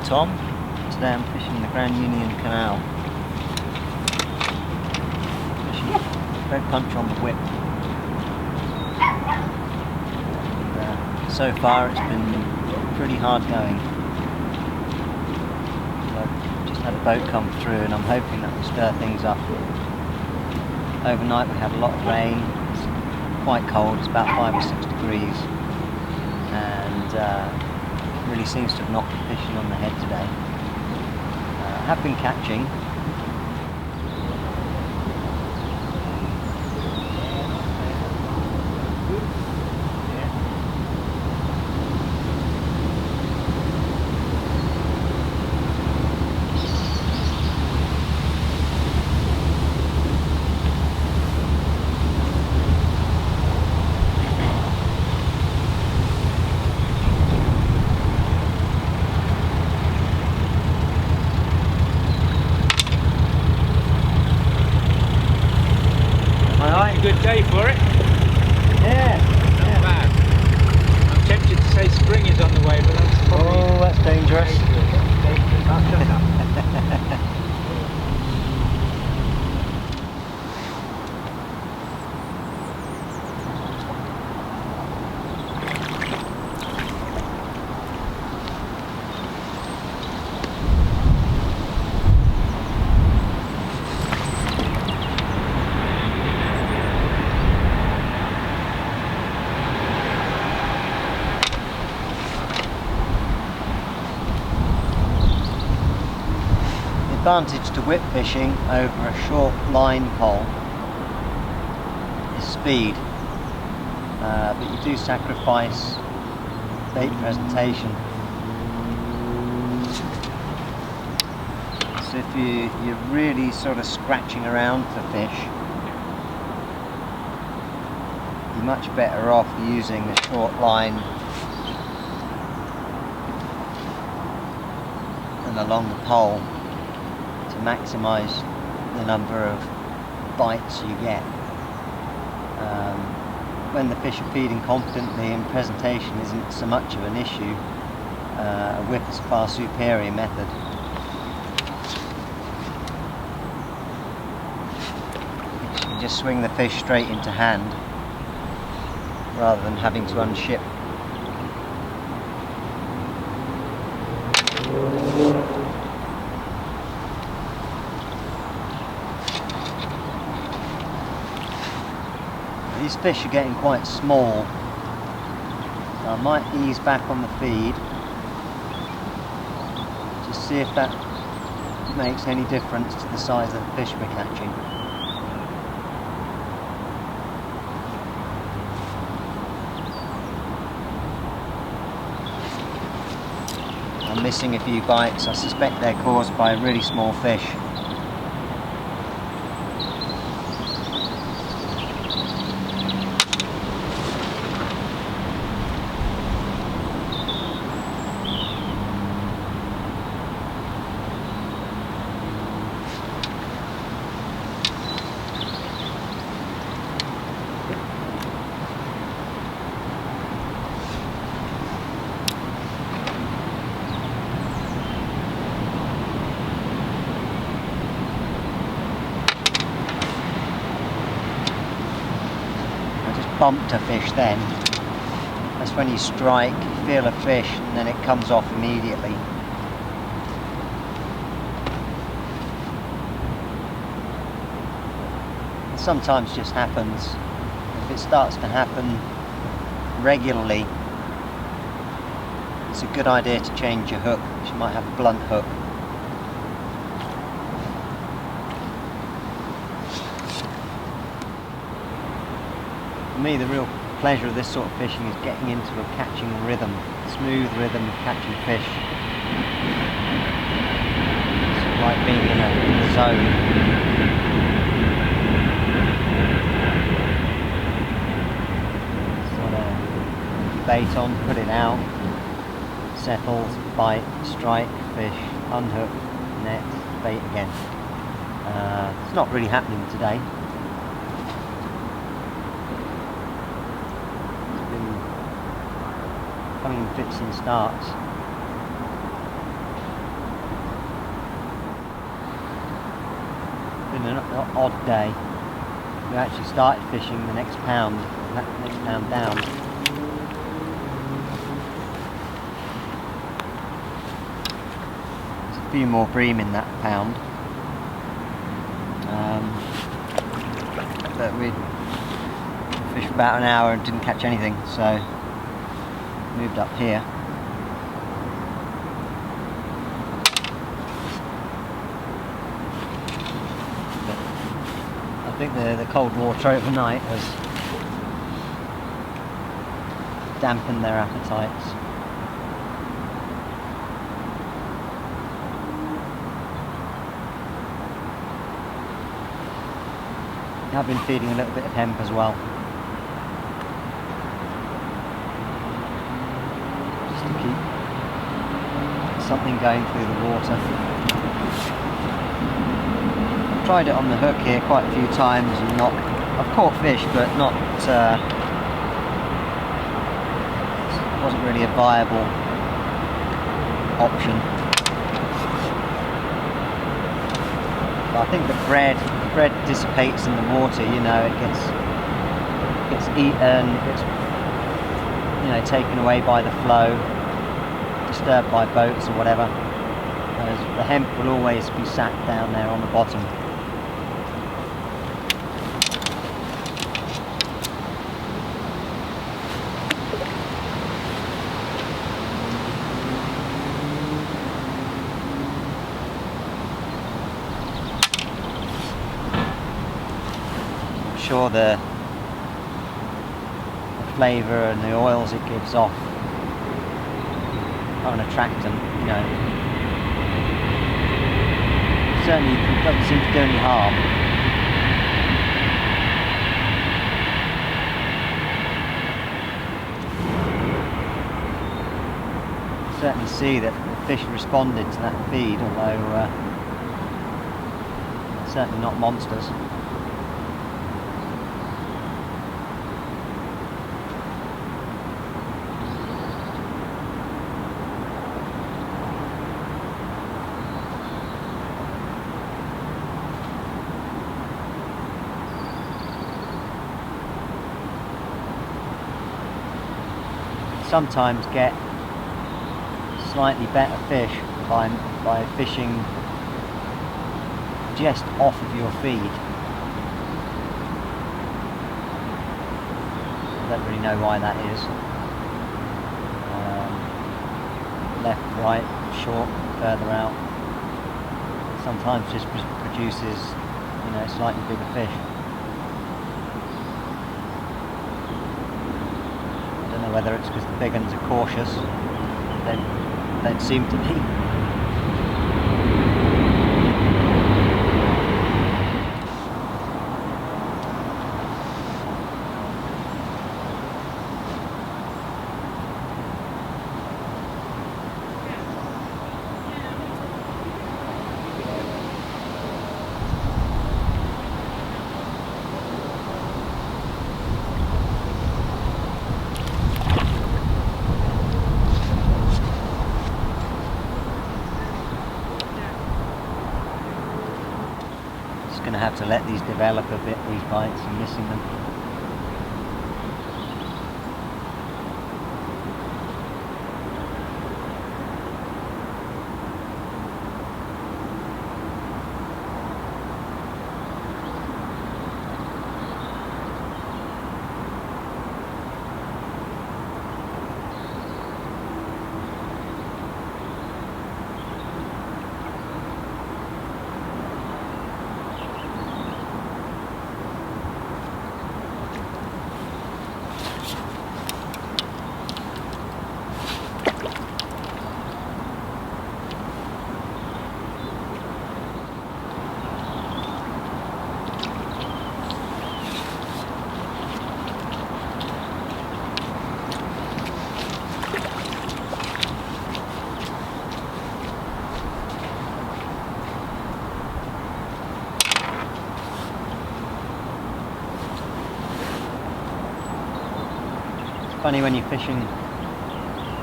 Tom. Today I'm fishing the Grand Union Canal. Fishing red punch on the whip. And, so far it's been pretty hard going. I've just had a boat come through and I'm hoping that will stir things up. Overnight we had a lot of rain. It's quite cold, it's about 5 or 6 degrees. And really seems to have knocked the fishing on the head today. I have been catching. Good day for it. Yeah. Not bad. I'm tempted to say spring is on the way, but that's probably... Oh, that's dangerous. Advantage to whip fishing over a short line pole is speed, but you do sacrifice bait presentation. So if you're really sort of scratching around for fish, you're much better off using the short line and along the pole to maximise the number of bites you get. When the fish are feeding confidently and presentation isn't so much of an issue, a whip is a far superior method. You can just swing the fish straight into hand rather than having to unship. These fish are getting quite small, so I might ease back on the feed, just see if that makes any difference to the size of the fish we're catching. I'm missing a few bites. I suspect they're caused by a really small fish. Bumped a fish then. That's when you strike, you feel a fish and then it comes off immediately. It sometimes just happens. If it starts to happen regularly, it's a good idea to change your hook. You might have a blunt hook. For me, the real pleasure of this sort of fishing is getting into a catching rhythm, smooth rhythm of catching fish. It's like being in a zone. Sort of bait on, put it out, settles, bite, strike, fish, unhook, net, bait again. It's not really happening today. Coming in fits and starts. an odd day. We actually started fishing the next pound down. There's a few more bream in that pound. But we fished for about an hour and didn't catch anything, so moved up here. But I think the cold water overnight has dampened their appetites. I've been feeding a little bit of hemp as well, just to keep something going through the water. I've tried it on the hook here quite a few times and I've caught fish, but not, it wasn't really a viable option. But I think the bread dissipates in the water, you know, it gets eaten, it gets, you know, taken away by the flow, disturbed by boats or whatever. Whereas the hemp will always be sat down there on the bottom. Sure, the flavour and the oils it gives off are an attractant, you know. Certainly it doesn't seem to do any harm. Certainly see that the fish responded to that feed, although certainly not monsters. Sometimes get slightly better fish by fishing just off of your feed. I don't really know why that is. Left, right, short, further out. Sometimes just produces, you know, slightly bigger fish. Whether it's because the big ones are cautious, they don't seem to be. Going to have to let these develop a bit, these bites. I'm missing them. Funny when you're fishing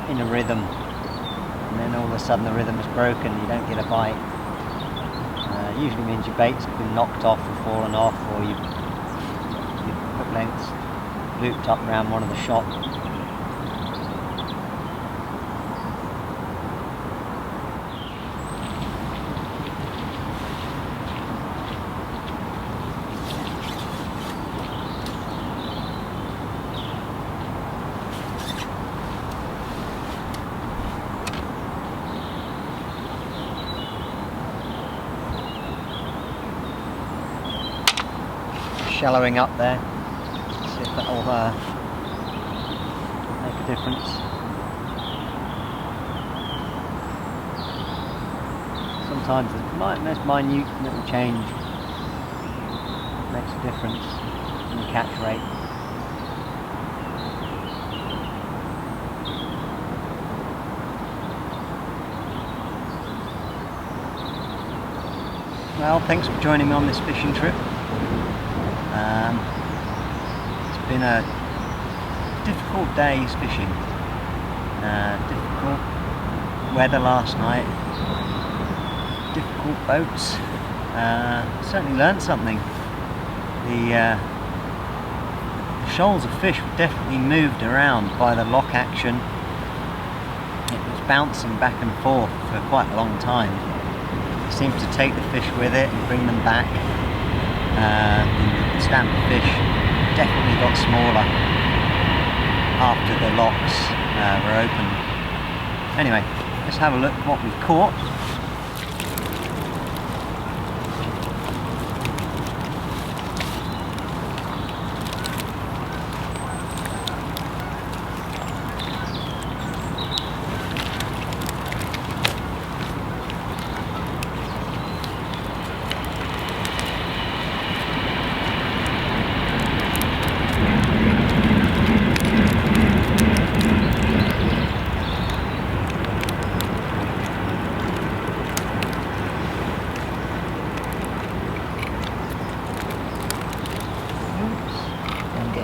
in a rhythm and then all of a sudden the rhythm is broken, you don't get a bite. Usually means your bait's been knocked off or fallen off, or your hook length's looped up around one of the shot. Shallowing up there, see if that'll make a difference. Sometimes the most minute little change makes a difference in the catch rate. Well, thanks for joining me on this fishing trip. It's been a difficult day's fishing. Difficult weather last night. Difficult boats. Certainly learned something. The shoals of fish were definitely moved around by the lock action. It was bouncing back and forth for quite a long time. It seemed to take the fish with it and bring them back. The stamp of fish definitely got smaller after the locks were opened. Anyway, let's have a look at what we've caught.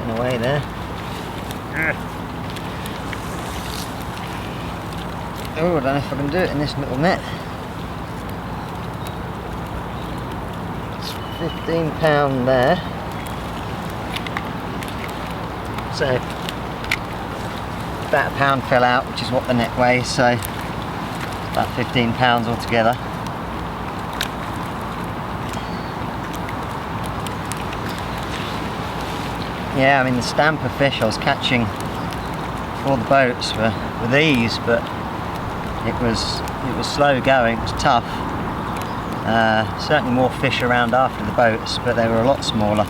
Away there. Oh, I don't know if I can do it in this little net. It's £15 there. So about £1 fell out, which is what the net weighs, so it's about £15 altogether. Yeah, I mean the stamper fish I was catching for the boats were these, but it was slow going, it was tough. Certainly more fish around after the boats, but they were a lot smaller,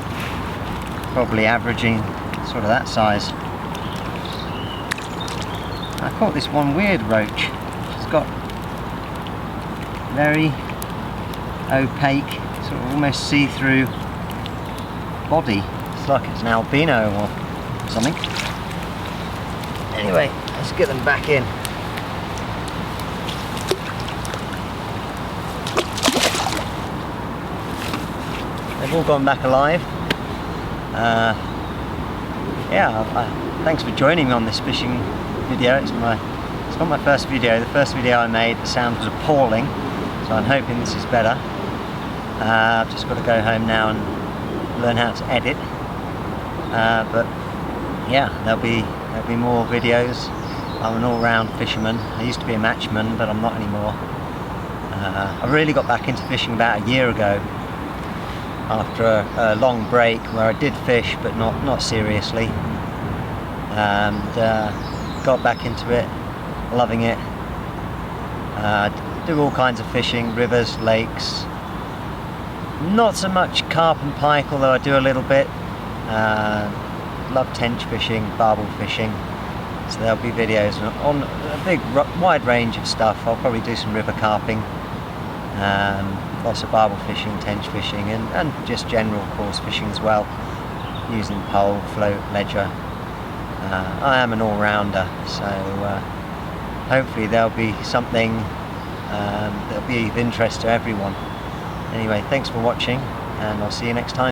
probably averaging sort of that size. I caught this one weird roach. It's got very opaque, sort of almost see-through body. It's like it's an albino or something. Anyway, let's get them back in. They've all gone back alive. Thanks for joining me on this fishing video. It's not my first video. The first video I made, the sound was appalling, so I'm hoping this is better. I've just got to go home now and learn how to edit. But yeah, there'll be more videos. I'm an all-round fisherman. I used to be a matchman, but I'm not anymore. I really got back into fishing about a year ago, after a long break where I did fish, but not seriously, and got back into it, loving it. Do all kinds of fishing, rivers, lakes. Not so much carp and pike, although I do a little bit. Love tench fishing, barbel fishing, so there'll be videos on a big wide range of stuff. I'll probably do some river carping, lots of barbel fishing, tench fishing, and just general coarse fishing as well, using pole, float, ledger. I am an all-rounder, so hopefully there'll be something that'll be of interest to everyone. Anyway, thanks for watching, and I'll see you next time.